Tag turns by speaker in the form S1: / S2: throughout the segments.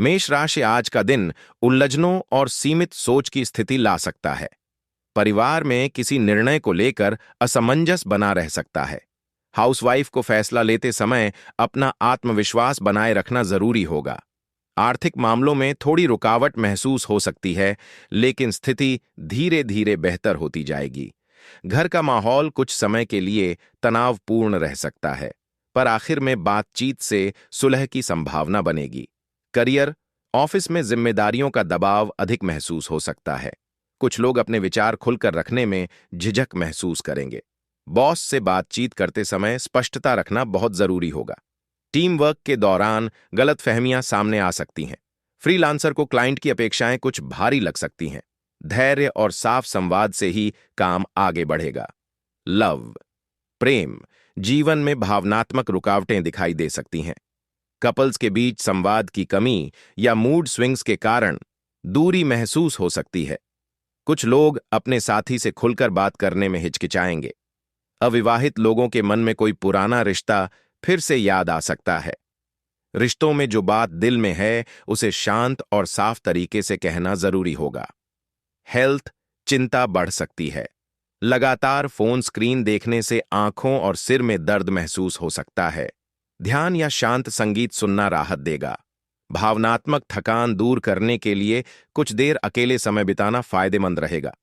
S1: मेष राशि आज का दिन उलझनों और सीमित सोच की स्थिति ला सकता है। परिवार में किसी निर्णय को लेकर असमंजस बना रह सकता है। हाउसवाइफ को फैसला लेते समय अपना आत्मविश्वास बनाए रखना जरूरी होगा। आर्थिक मामलों में थोड़ी रुकावट महसूस हो सकती है, लेकिन स्थिति धीरे धीरे बेहतर होती जाएगी। घर का माहौल कुछ समय के लिए तनावपूर्ण रह सकता है, पर आखिर में बातचीत से सुलह की संभावना बनेगी। करियर, ऑफिस में जिम्मेदारियों का दबाव अधिक महसूस हो सकता है। कुछ लोग अपने विचार खुलकर रखने में झिझक महसूस करेंगे। बॉस से बातचीत करते समय स्पष्टता रखना बहुत जरूरी होगा। टीम वर्क के दौरान गलतफहमियां सामने आ सकती हैं। फ्रीलांसर को क्लाइंट की अपेक्षाएं कुछ भारी लग सकती हैं। धैर्य और साफ संवाद से ही काम आगे बढ़ेगा। लव, प्रेम, जीवन में भावनात्मक रुकावटें दिखाई दे सकती हैं। कपल्स के बीच संवाद की कमी या मूड स्विंग्स के कारण दूरी महसूस हो सकती है। कुछ लोग अपने साथी से खुलकर बात करने में हिचकिचाएंगे। अविवाहित लोगों के मन में कोई पुराना रिश्ता फिर से याद आ सकता है। रिश्तों में जो बात दिल में है उसे शांत और साफ तरीके से कहना जरूरी होगा। हेल्थ, चिंता बढ़ सकती है। लगातार फोन स्क्रीन देखने से आंखों और सिर में दर्द महसूस हो सकता है। ध्यान या शांत संगीत सुनना राहत देगा। भावनात्मक थकान दूर करने के लिए कुछ देर अकेले समय बिताना फायदेमंद रहेगा।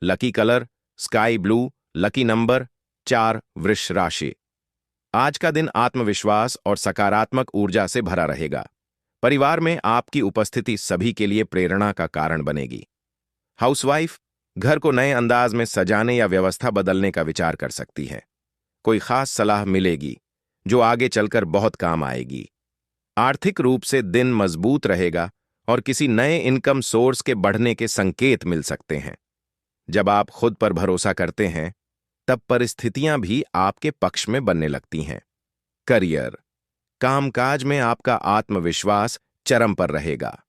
S1: Lucky colour sky blue, lucky number 4, वृष राशि। आज का दिन आत्मविश्वास और सकारात्मक ऊर्जा से भरा रहेगा। परिवार में आपकी उपस्थिति सभी के लिए प्रेरणा का कारण बनेगी। हाउसवाइफ घर को नए अंदाज में सजाने या व्यवस्था बदलने का विचार कर सकती है। कोई खास सलाह मिलेगी जो आगे चलकर बहुत काम आएगी। आर्थिक रूप से दिन मजबूत रहेगा और किसी नए इनकम सोर्स के बढ़ने के संकेत मिल सकते हैं। जब आप खुद पर भरोसा करते हैं, तब परिस्थितियां भी आपके पक्ष में बनने लगती हैं। करियर, कामकाज में आपका आत्मविश्वास चरम पर रहेगा।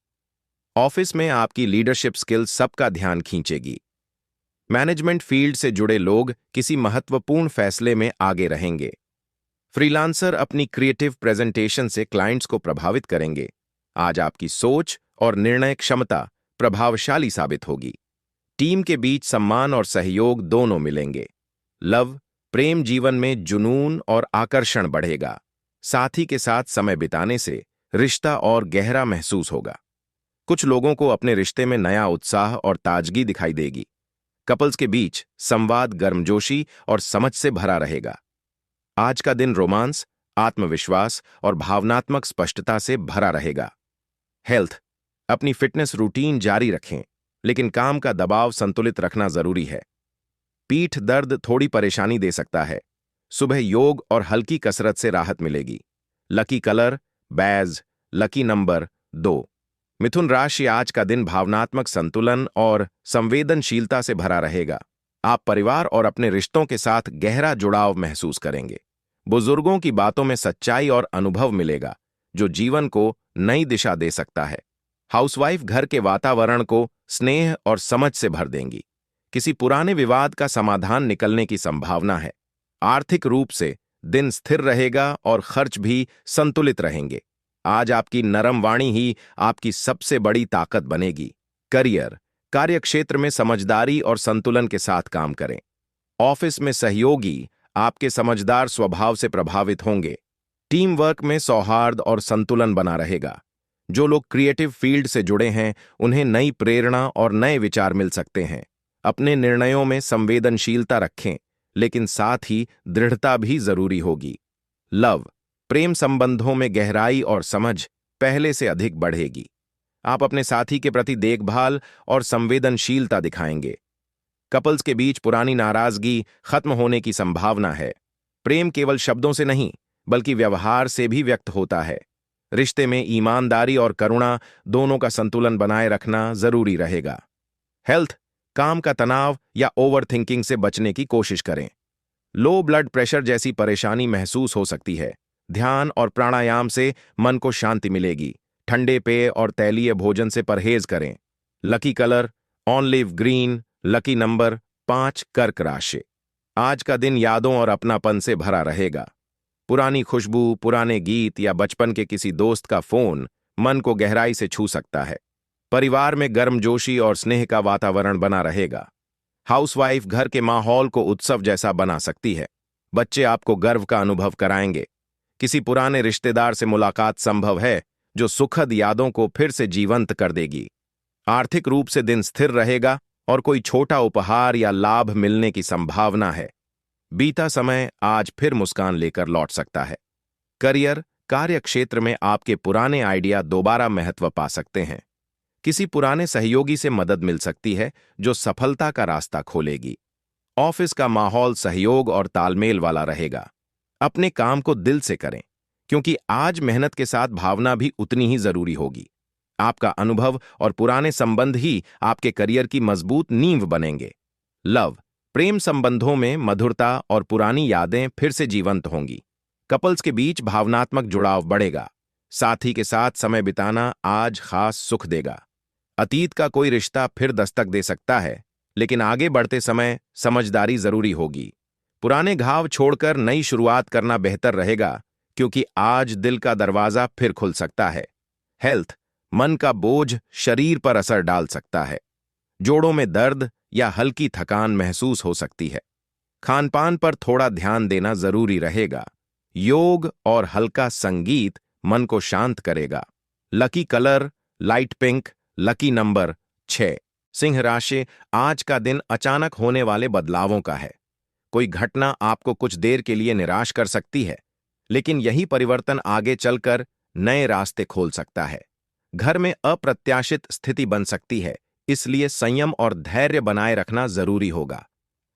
S1: ऑफिस में आपकी लीडरशिप स्किल्स सबका ध्यान खींचेगी। मैनेजमेंट फील्ड से जुड़े लोग किसी महत्वपूर्ण फैसले में आगे रहेंगे। फ्रीलांसर अपनी क्रिएटिव प्रेजेंटेशन से क्लाइंट्स को प्रभावित करेंगे। आज आपकी सोच और निर्णय क्षमता प्रभावशाली साबित होगी। टीम के बीच सम्मान और सहयोग दोनों मिलेंगे। लव, प्रेम जीवन में जुनून और आकर्षण बढ़ेगा। साथी के साथ समय बिताने से रिश्ता और गहरा महसूस होगा। कुछ लोगों को अपने रिश्ते में नया उत्साह और ताजगी दिखाई देगी। कपल्स के बीच संवाद गर्मजोशी और समझ से भरा रहेगा। आज का दिन रोमांस, आत्मविश्वास और भावनात्मक स्पष्टता से भरा रहेगा। हेल्थ, अपनी फिटनेस रूटीन जारी रखें, लेकिन काम का दबाव संतुलित रखना जरूरी है। पीठ दर्द थोड़ी परेशानी दे सकता है। सुबह योग और हल्की कसरत से राहत मिलेगी। Lucky colour beige, lucky number 2। Mithun राशि। आज का दिन भावनात्मक संतुलन और संवेदनशीलता से भरा रहेगा। आप परिवार और अपने रिश्तों के साथ गहरा जुड़ाव महसूस करेंगे। बुजुर्गों की बातों में सच्चाई और अनुभव मिलेगा, जो जीवन को नई दिशा दे सकता है। हाउसवाइफ घर के वातावरण को स्नेह और समझ से भर देंगी। किसी पुराने विवाद का समाधान निकलने की संभावना है। आर्थिक रूप से दिन स्थिर रहेगा और खर्च भी संतुलित रहेंगे। आज आपकी नरम वाणी ही आपकी सबसे बड़ी ताकत बनेगी। करियर, कार्यक्षेत्र में समझदारी और संतुलन के साथ काम करें। ऑफिस में सहयोगी आपके समझदार स्वभाव से प्रभावित होंगे। टीम वर्क में सौहार्द और संतुलन बना रहेगा। जो लोग क्रिएटिव फील्ड से जुड़े हैं, उन्हें नई प्रेरणा और नए विचार मिल सकते हैं। अपने निर्णयों में संवेदनशीलता रखें, लेकिन साथ ही दृढ़ता भी जरूरी होगी। लव, प्रेम संबंधों में गहराई और समझ पहले से अधिक बढ़ेगी। आप अपने साथी के प्रति देखभाल और संवेदनशीलता दिखाएंगे। कपल्स के बीच पुरानी नाराजगी खत्म होने की संभावना है। प्रेम केवल शब्दों से नहीं, बल्कि व्यवहार से भी व्यक्त होता है। रिश्ते में ईमानदारी और करुणा दोनों का संतुलन बनाए रखना जरूरी रहेगा। हेल्थ, काम का तनाव या ओवरथिंकिंग से बचने की कोशिश करें। लो ब्लड प्रेशर जैसी परेशानी महसूस हो सकती है। ध्यान और प्राणायाम से मन को शांति मिलेगी। ठंडे पेय और तैलीय भोजन से परहेज करें। Lucky colour olive green, lucky number 5, कर्क राशि। आज का दिन यादों और अपनापन से भरा रहेगा। पुरानी खुशबू, पुराने गीत या बचपन के किसी दोस्त का फोन मन को गहराई से छू सकता है। परिवार में गर्मजोशी और स्नेह का वातावरण बना रहेगा। हाउसवाइफ घर के माहौल को उत्सव जैसा बना सकती है। बच्चे आपको गर्व का अनुभव कराएंगे। किसी पुराने रिश्तेदार से मुलाकात संभव है जो सुखद यादों को फिर से जीवंत कर देगी। आर्थिक रूप से दिन स्थिर रहेगा और कोई छोटा उपहार या लाभ मिलने की संभावना है। बीता समय आज फिर मुस्कान लेकर लौट सकता है। करियर, कार्य क्षेत्र में आपके पुराने आइडिया दोबारा महत्व पा सकते हैं। किसी पुराने सहयोगी से मदद मिल सकती है जो सफलता का रास्ता खोलेगी। ऑफिस का माहौल सहयोग और तालमेल वाला रहेगा। अपने काम को दिल से करें, क्योंकि आज मेहनत के साथ भावना भी उतनी ही जरूरी होगी। आपका अनुभव और पुराने संबंध ही आपके करियर की मजबूत नींव बनेंगे। लव, प्रेम संबंधों में मधुरता और पुरानी यादें फिर से जीवंत होंगी। कपल्स के बीच भावनात्मक जुड़ाव बढ़ेगा। साथी के साथ समय बिताना आज खास सुख देगा। अतीत का कोई रिश्ता फिर दस्तक दे सकता है, लेकिन आगे बढ़ते समय समझदारी जरूरी होगी। पुराने घाव छोड़कर नई शुरुआत करना बेहतर रहेगा, क्योंकि आज दिल का दरवाजा फिर खुल सकता है। हेल्थ, मन का बोझ शरीर पर असर डाल सकता है। जोड़ों में दर्द या हल्की थकान महसूस हो सकती है। खानपान पर थोड़ा ध्यान देना जरूरी रहेगा। योग और हल्का संगीत मन को शांत करेगा। Lucky colour light pink, lucky number 6। Singh राशि, आज का दिन अचानक होने वाले बदलावों का है। कोई घटना आपको कुछ देर के लिए निराश कर सकती है, लेकिन यही परिवर्तन आगे चलकर नए रास्ते खोल सकता है। घर में अप्रत्याशित स्थिति बन सकती है, इसलिए संयम और धैर्य बनाए रखना जरूरी होगा।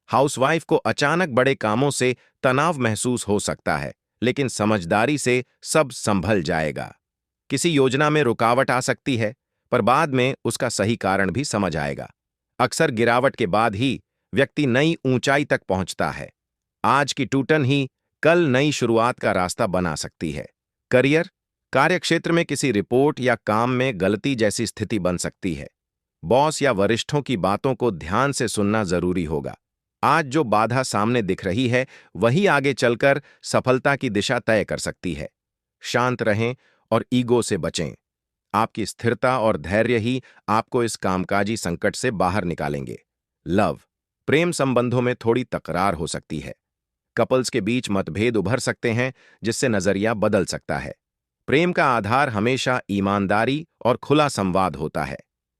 S1: हाउसवाइफ को अचानक बड़े कामों से तनाव महसूस हो सकता है, लेकिन समझदारी से सब संभल जाएगा। किसी योजना में रुकावट आ सकती है, पर बाद में उसका सही कारण भी समझ आएगा। अक्सर गिरावट के बाद ही व्यक्ति नई ऊंचाई तक पहुंचता है। आज की टूटन ही कल नई शुरुआत का रास्ता बना सकती है। करियर, कार्यक्षेत्र में किसी रिपोर्ट या काम में गलती जैसी स्थिति बन सकती है। बॉस या वरिष्ठों की बातों को ध्यान से सुनना जरूरी होगा। आज जो बाधा सामने दिख रही है, वही आगे चलकर सफलता की दिशा तय कर सकती है। शांत रहें और ईगो से बचें। आपकी स्थिरता और धैर्य ही आपको इस कामकाजी संकट से बाहर निकालेंगे। लव, प्रेम संबंधों में थोड़ी तकरार हो सकती है। कपल्स के बीच मतभेद उभर सकते हैं, जिससे नजरिया बदल सकता है। प्रेम का आधार हमेशा ईमानदारी और खुला संवाद होता है।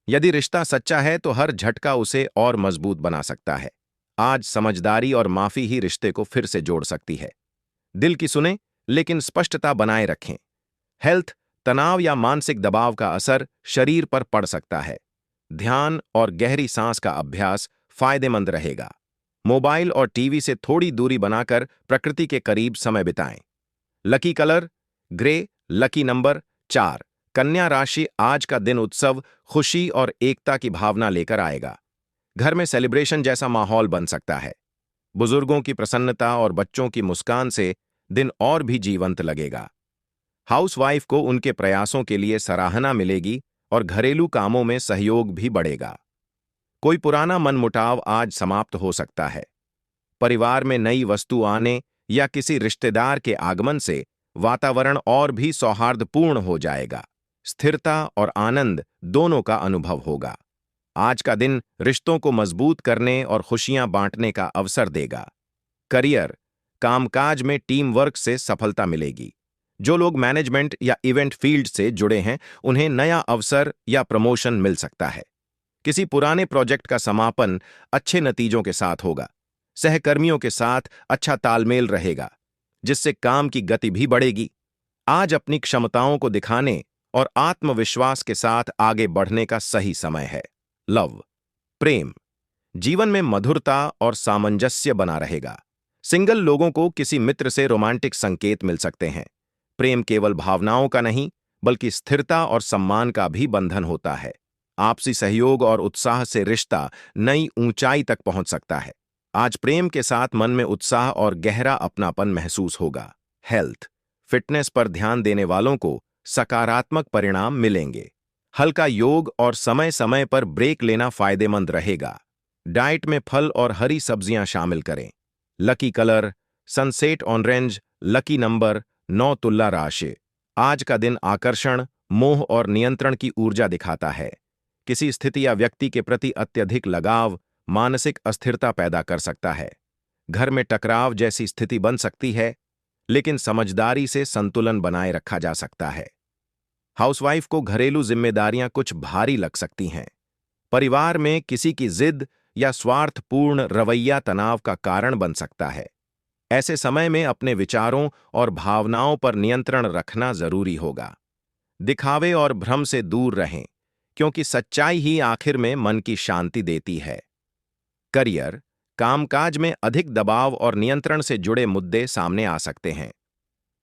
S1: यदि रिश्ता सच्चा है तो हर झटका उसे और मजबूत बना सकता है। आज समझदारी और माफी ही रिश्ते को फिर से जोड़ सकती है। दिल की सुने, लेकिन स्पष्टता बनाए रखें। हेल्थ, तनाव या मानसिक दबाव का असर शरीर पर पड़ सकता है। ध्यान और गहरी सांस का अभ्यास फायदेमंद रहेगा। मोबाइल और टीवी से थोड़ी दूरी बनाकर प्रकृति के करीब समय बिताएं। Lucky colour grey, lucky number 4। कन्या राशि, आज का दिन उत्सव, खुशी और एकता की भावना लेकर आएगा। घर में सेलिब्रेशन जैसा माहौल बन सकता है। बुजुर्गों की प्रसन्नता और बच्चों की मुस्कान से दिन और भी जीवंत लगेगा। हाउसवाइफ को उनके प्रयासों के लिए सराहना मिलेगी और घरेलू कामों में सहयोग भी बढ़ेगा। कोई पुराना मनमुटाव आज समाप्त हो सकता है। परिवार में नई वस्तु आने या किसी रिश्तेदार के आगमन से वातावरण और भी सौहार्दपूर्ण हो जाएगा। स्थिरता और आनंद दोनों का अनुभव होगा। आज का दिन रिश्तों को मजबूत करने और खुशियां बांटने का अवसर देगा। करियर, कामकाज में टीम वर्क से सफलता मिलेगी। जो लोग मैनेजमेंट या इवेंट फील्ड से जुड़े हैं, उन्हें नया अवसर या प्रमोशन मिल सकता है। किसी पुराने प्रोजेक्ट का समापन अच्छे नतीजों के साथ होगा। सहकर्मियों के साथ अच्छा तालमेल रहेगा, जिससे काम की गति भी बढ़ेगी। आज अपनी क्षमताओं को दिखाने और आत्मविश्वास के साथ आगे बढ़ने का सही समय है। लव, प्रेम, जीवन में मधुरता और सामंजस्य बना रहेगा। सिंगल लोगों को किसी मित्र से रोमांटिक संकेत मिल सकते हैं। प्रेम केवल भावनाओं का नहीं, बल्कि स्थिरता और सम्मान का भी बंधन होता है। आपसी सहयोग और उत्साह से रिश्ता नई ऊंचाई तक पहुंच सकता है। आज प्रेम के साथ मन में उत्साह और गहरा अपनापन महसूस होगा। हेल्थ, फिटनेस पर ध्यान देने वालों को सकारात्मक परिणाम मिलेंगे। हल्का योग और समय समय पर ब्रेक लेना फायदेमंद रहेगा। डाइट में फल और हरी सब्जियां शामिल करें। Lucky colour sunset orange, lucky number 9। तुला राशि, आज का दिन आकर्षण, मोह और नियंत्रण की ऊर्जा दिखाता है। किसी स्थिति या व्यक्ति के प्रति अत्यधिक लगाव मानसिक अस्थिरता पैदा कर सकता है। घर में टकराव जैसी स्थिति बन सकती है, लेकिन समझदारी से संतुलन बनाए रखा जा सकता है। हाउसवाइफ को घरेलू जिम्मेदारियां कुछ भारी लग सकती हैं। परिवार में किसी की जिद या स्वार्थपूर्ण रवैया तनाव का कारण बन सकता है। ऐसे समय में अपने विचारों और भावनाओं पर नियंत्रण रखना जरूरी होगा। दिखावे और भ्रम से दूर रहें, क्योंकि सच्चाई ही आखिर में मन की शांति देती है। करियर, कामकाज में अधिक दबाव और नियंत्रण से जुड़े मुद्दे सामने आ सकते हैं।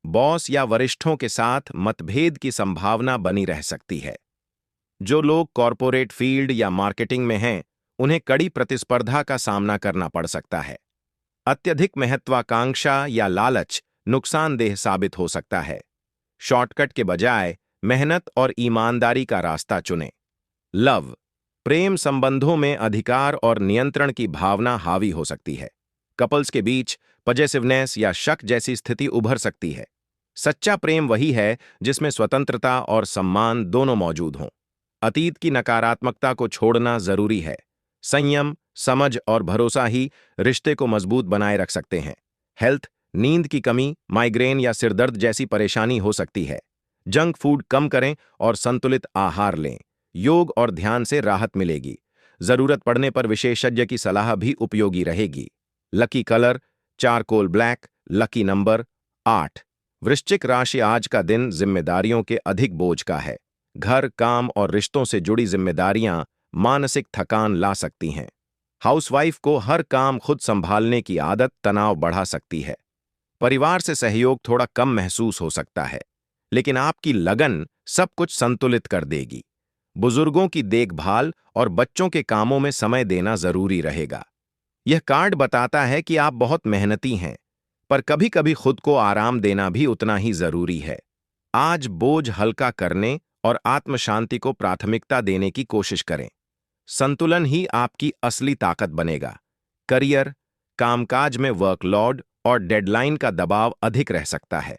S1: बॉस या वरिष्ठों के साथ मतभेद की संभावना बनी रह सकती है। जो लोग कॉरपोरेट फील्ड या मार्केटिंग में हैं, उन्हें कड़ी प्रतिस्पर्धा का सामना करना पड़ सकता है। अत्यधिक महत्वाकांक्षा या लालच नुकसानदेह साबित हो सकता है। शॉर्टकट के बजाय मेहनत और ईमानदारी का रास्ता चुनें। लव, प्रेम संबंधों में अधिकार और नियंत्रण की भावना हावी हो सकती है। कपल्स के बीच पजेसिवनेस या शक जैसी स्थिति उभर सकती है। सच्चा प्रेम वही है जिसमें स्वतंत्रता और सम्मान दोनों मौजूद हों। अतीत की नकारात्मकता को छोड़ना जरूरी है। संयम, समझ और भरोसा ही रिश्ते को मजबूत बनाए रख सकते हैं। हेल्थ, नींद की कमी, माइग्रेन या सिरदर्द जैसी परेशानी हो सकती है। जंक फूड कम करें और संतुलित आहार लें। योग और ध्यान से राहत मिलेगी। जरूरत पड़ने पर विशेषज्ञ की सलाह भी उपयोगी रहेगी। Lucky colour charcoal black, lucky number 8। वृश्चिक राशि, आज का दिन जिम्मेदारियों के अधिक बोझ का है। घर, काम और रिश्तों से जुड़ी जिम्मेदारियां मानसिक थकान ला सकती हैं। हाउसवाइफ को हर काम खुद संभालने की आदत तनाव बढ़ा सकती है। परिवार से सहयोग थोड़ा कम महसूस हो सकता है, लेकिन आपकी लगन सब कुछ संतुलित कर देगी। बुजुर्गों की देखभाल और बच्चों के कामों में समय देना जरूरी रहेगा। यह कार्ड बताता है कि आप बहुत मेहनती हैं, पर कभी-कभी खुद को आराम देना भी उतना ही जरूरी है। आज बोझ हल्का करने और आत्मशांति को प्राथमिकता देने की कोशिश करें। संतुलन ही आपकी असली ताकत बनेगा। करियर, कामकाज में वर्कलोड और डेडलाइन का दबाव अधिक रह सकता है।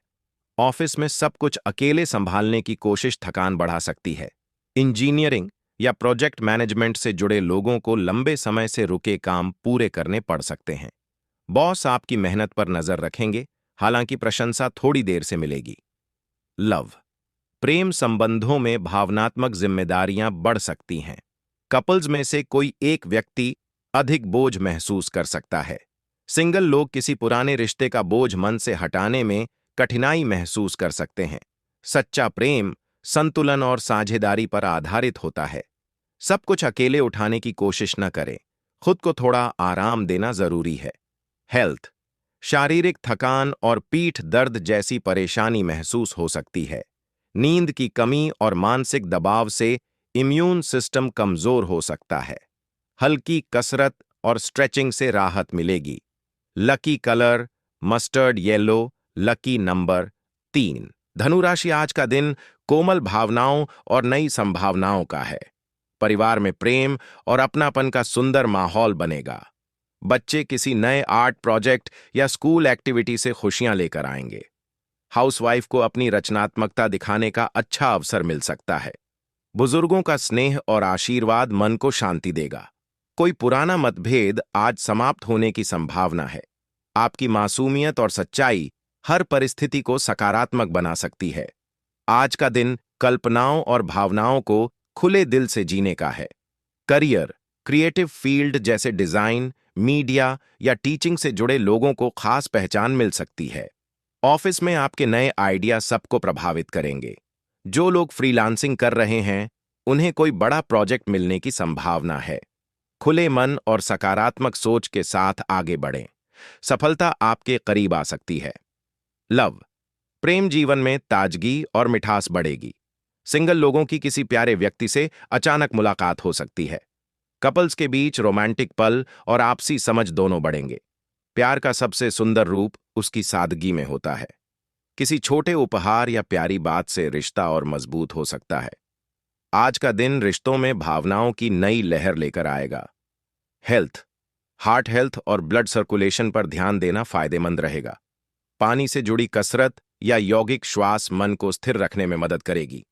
S1: ऑफिस में सब कुछ अकेले संभालने की कोशिश थकान बढ़ा सकती है। इंजीनियरिंग या प्रोजेक्ट मैनेजमेंट से जुड़े लोगों को लंबे समय से रुके काम पूरे करने पड़ सकते हैं। बॉस आपकी मेहनत पर नजर रखेंगे, हालांकि प्रशंसा थोड़ी देर से मिलेगी। लव, प्रेम संबंधों में भावनात्मक जिम्मेदारियां बढ़ सकती हैं। कपल्स में से कोई एक व्यक्ति अधिक बोझ महसूस कर सकता है। सिंगल लोग किसी पुराने रिश्ते का बोझ मन से हटाने में कठिनाई महसूस कर सकते हैं। सच्चा प्रेम संतुलन और साझेदारी पर आधारित होता है। सब कुछ अकेले उठाने की कोशिश न करें। खुद को थोड़ा आराम देना जरूरी है। हेल्थ, शारीरिक थकान और पीठ दर्द जैसी परेशानी महसूस हो सकती है। नींद की कमी और मानसिक दबाव से इम्यून सिस्टम कमजोर हो सकता है। हल्की कसरत और स्ट्रेचिंग से राहत मिलेगी। Lucky colour mustard yellow, lucky number 3। धनुराशि, आज का दिन कोमल भावनाओं और नई संभावनाओं का है। परिवार में प्रेम और अपनापन का सुंदर माहौल बनेगा। बच्चे किसी नए आर्ट प्रोजेक्ट या स्कूल एक्टिविटी से खुशियां लेकर आएंगे। हाउसवाइफ को अपनी रचनात्मकता दिखाने का अच्छा अवसर मिल सकता है। बुजुर्गों का स्नेह और आशीर्वाद मन को शांति देगा। कोई पुराना मतभेद आज समाप्त होने की संभावना है। आपकी मासूमियत और सच्चाई हर परिस्थिति को सकारात्मक बना सकती है। आज का दिन कल्पनाओं और भावनाओं को खुले दिल से जीने का है। करियर, क्रिएटिव फील्ड जैसे डिजाइन, मीडिया या टीचिंग से जुड़े लोगों को खास पहचान मिल सकती है। ऑफिस में आपके नए आइडिया सबको प्रभावित करेंगे। जो लोग फ्रीलांसिंग कर रहे हैं, उन्हें कोई बड़ा प्रोजेक्ट मिलने की संभावना है। खुले मन और सकारात्मक सोच के साथ आगे बढ़ें। सफलता आपके करीब आ सकती है। लव, प्रेम जीवन में ताजगी और मिठास बढ़ेगी। सिंगल लोगों की किसी प्यारे व्यक्ति से अचानक मुलाकात हो सकती है। कपल्स के बीच रोमांटिक पल और आपसी समझ दोनों बढ़ेंगे। प्यार का सबसे सुंदर रूप उसकी सादगी में होता है। किसी छोटे उपहार या प्यारी बात से रिश्ता और मजबूत हो सकता है। आज का दिन रिश्तों में भावनाओं की नई लहर लेकर आएगा। हेल्थ, हार्ट हेल्थ और ब्लड सर्कुलेशन पर ध्यान देना फायदेमंद रहेगा। पानी से जुड़ी कसरत या यौगिक श्वास मन को स्थिर रखने में मदद करेगी।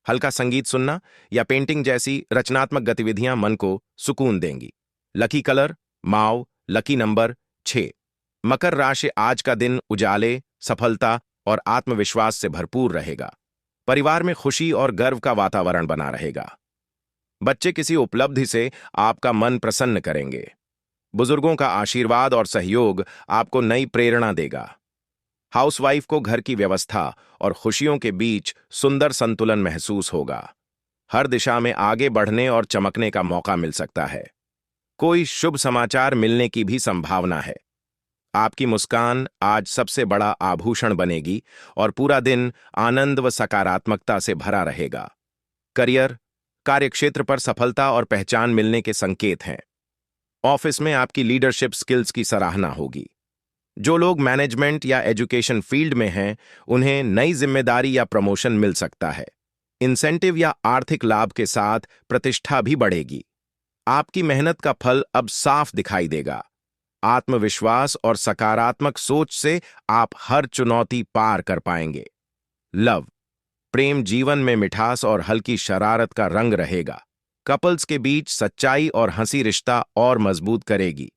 S1: हल्का संगीत सुनना या पेंटिंग जैसी रचनात्मक गतिविधियां मन को सुकून देंगी। लकी कलर माव, लकी नंबर 6। मकर राशि, आज का दिन उजाले, सफलता और आत्मविश्वास से भरपूर रहेगा। परिवार में खुशी और गर्व का वातावरण बना रहेगा। बच्चे किसी उपलब्धि से आपका मन प्रसन्न करेंगे। बुजुर्गों का आशीर्वाद और सहयोग आपको नई प्रेरणा देगा। हाउसवाइफ को घर की व्यवस्था और खुशियों के बीच सुंदर संतुलन महसूस होगा। हर दिशा में आगे बढ़ने और चमकने का मौका मिल सकता है। कोई शुभ समाचार मिलने की भी संभावना है। आपकी मुस्कान आज सबसे बड़ा आभूषण बनेगी और पूरा दिन आनंद व सकारात्मकता से भरा रहेगा। करियर, कार्यक्षेत्र पर सफलता और पहचान मिलने के संकेत हैं। ऑफिस में आपकी लीडरशिप स्किल्स की सराहना होगी। जो लोग मैनेजमेंट या एजुकेशन फील्ड में हैं, उन्हें नई जिम्मेदारी या प्रमोशन मिल सकता है। इंसेंटिव या आर्थिक लाभ के साथ प्रतिष्ठा भी बढ़ेगी। आपकी मेहनत का फल अब साफ दिखाई देगा। आत्मविश्वास और सकारात्मक सोच से आप हर चुनौती पार कर पाएंगे। लव, प्रेम जीवन में मिठास और हल्की शरारत का रंग रहेगा। कपल्स के बीच सच्चाई और हंसी रिश्ता और मजबूत करेगी।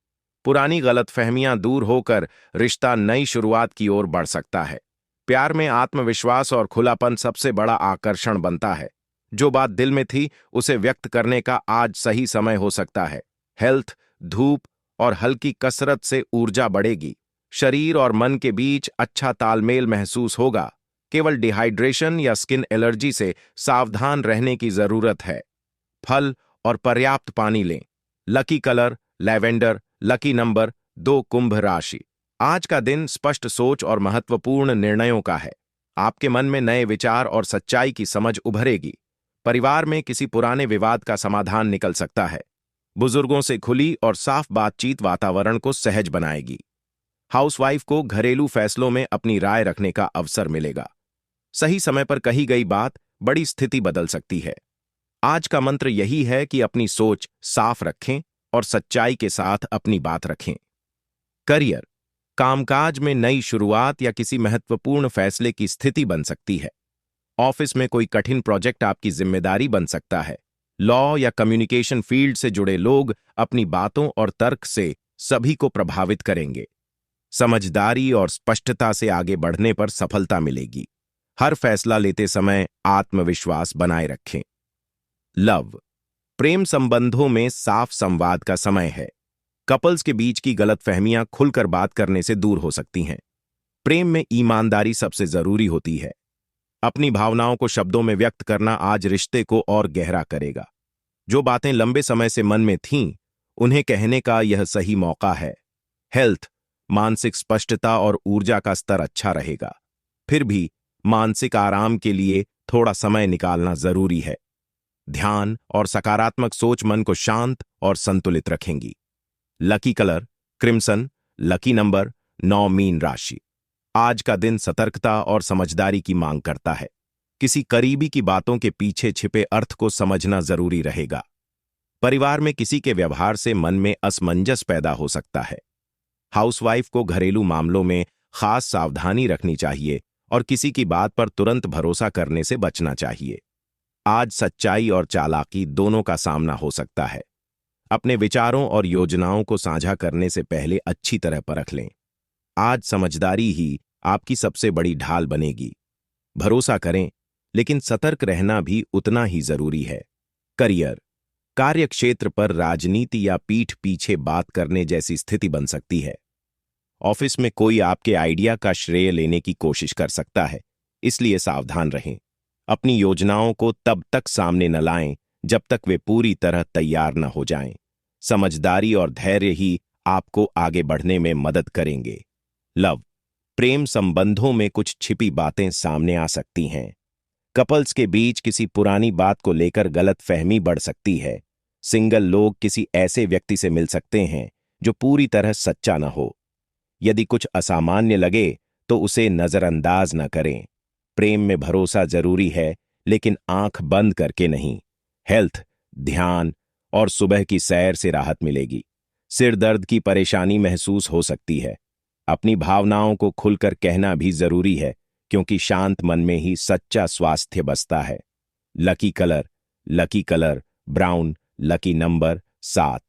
S1: पुरानी गलतफहमियां दूर होकर रिश्ता नई शुरुआत की ओर बढ़ सकता है। प्यार में आत्मविश्वास और खुलापन सबसे बड़ा आकर्षण बनता है। जो बात दिल में थी उसे व्यक्त करने का आज सही समय हो सकता है। हेल्थ, धूप और हल्की कसरत से ऊर्जा बढ़ेगी। शरीर और मन के बीच अच्छा तालमेल महसूस होगा। केवल डिहाइड्रेशन या स्किन एलर्जी से सावधान रहने की जरूरत है। फल और पर्याप्त पानी लें। Lucky colour lavender, lucky number 2। कुंभ राशि, आज का दिन स्पष्ट सोच और महत्वपूर्ण निर्णयों का है। आपके मन में नए विचार और सच्चाई की समझ उभरेगी। परिवार में किसी पुराने विवाद का समाधान निकल सकता है। बुजुर्गों से खुली और साफ बातचीत वातावरण को सहज बनाएगी। हाउसवाइफ को घरेलू फैसलों में अपनी राय रखने का अवसर मिलेगा। सही समय पर कही गई बात बड़ी स्थिति बदल सकती है। आज का मंत्र यही है कि अपनी सोच साफ रखें और सच्चाई के साथ अपनी बात रखें। करियर, कामकाज में नई शुरुआत या किसी महत्वपूर्ण फैसले की स्थिति बन सकती है। ऑफिस में कोई कठिन प्रोजेक्ट आपकी जिम्मेदारी बन सकता है। लॉ या कम्युनिकेशन फील्ड से जुड़े लोग अपनी बातों और तर्क से सभी को प्रभावित करेंगे। समझदारी और स्पष्टता से आगे बढ़ने पर सफलता मिलेगी। हर फैसला लेते समय आत्मविश्वास बनाए रखें। लव, प्रेम संबंधों में साफ संवाद का समय है। कपल्स के बीच की गलतफहमियां खुलकर बात करने से दूर हो सकती हैं। प्रेम में ईमानदारी सबसे जरूरी होती है। अपनी भावनाओं को शब्दों में व्यक्त करना आज रिश्ते को और गहरा करेगा। जो बातें लंबे समय से मन में थीं, उन्हें कहने का यह सही मौका है। हेल्थ, मानसिक स्पष्टता और ऊर्जा का स्तर अच्छा रहेगा। फिर भी मानसिक आराम के लिए थोड़ा समय निकालना जरूरी है। ध्यान और सकारात्मक सोच मन को शांत और संतुलित रखेंगी। Lucky colour crimson, lucky number 9। Mean राशि, आज का दिन सतर्कता और समझदारी की मांग करता है। किसी करीबी की बातों के पीछे छिपे अर्थ को समझना जरूरी रहेगा। परिवार में किसी के व्यवहार से मन में असमंजस पैदा हो सकता है। हाउसवाइफ को घरेलू मामलों में खास सावधानी रखनी चाहिए और किसी की बात पर तुरंत भरोसा करने से बचना चाहिए। आज सच्चाई और चालाकी दोनों का सामना हो सकता है। अपने विचारों और योजनाओं को साझा करने से पहले अच्छी तरह परख लें। आज समझदारी ही आपकी सबसे बड़ी ढाल बनेगी। भरोसा करें, लेकिन सतर्क रहना भी उतना ही जरूरी है। करियर, कार्यक्षेत्र पर राजनीति या पीठ पीछे बात करने जैसी स्थिति बन सकती है। ऑफिस में कोई आपके आइडिया का श्रेय लेने की कोशिश कर सकता है, इसलिए सावधान रहें। अपनी योजनाओं को तब तक सामने न लाएं जब तक वे पूरी तरह तैयार न हो जाएं। समझदारी और धैर्य ही आपको आगे बढ़ने में मदद करेंगे। लव, प्रेम संबंधों में कुछ छिपी बातें सामने आ सकती हैं। कपल्स के बीच किसी पुरानी बात को लेकर गलतफहमी बढ़ सकती है। सिंगल लोग किसी ऐसे व्यक्ति से मिल सकते हैं जो पूरी तरह सच्चा न हो। यदि कुछ असामान्य लगे तो उसे नजरअंदाज न करें। प्रेम में भरोसा जरूरी है, लेकिन आंख बंद करके नहीं। हेल्थ, ध्यान और सुबह की सैर से राहत मिलेगी। सिर दर्द की परेशानी महसूस हो सकती है। अपनी भावनाओं को खुलकर कहना भी जरूरी है, क्योंकि शांत मन में ही सच्चा स्वास्थ्य बसता है। Lucky colour brown, lucky number 7।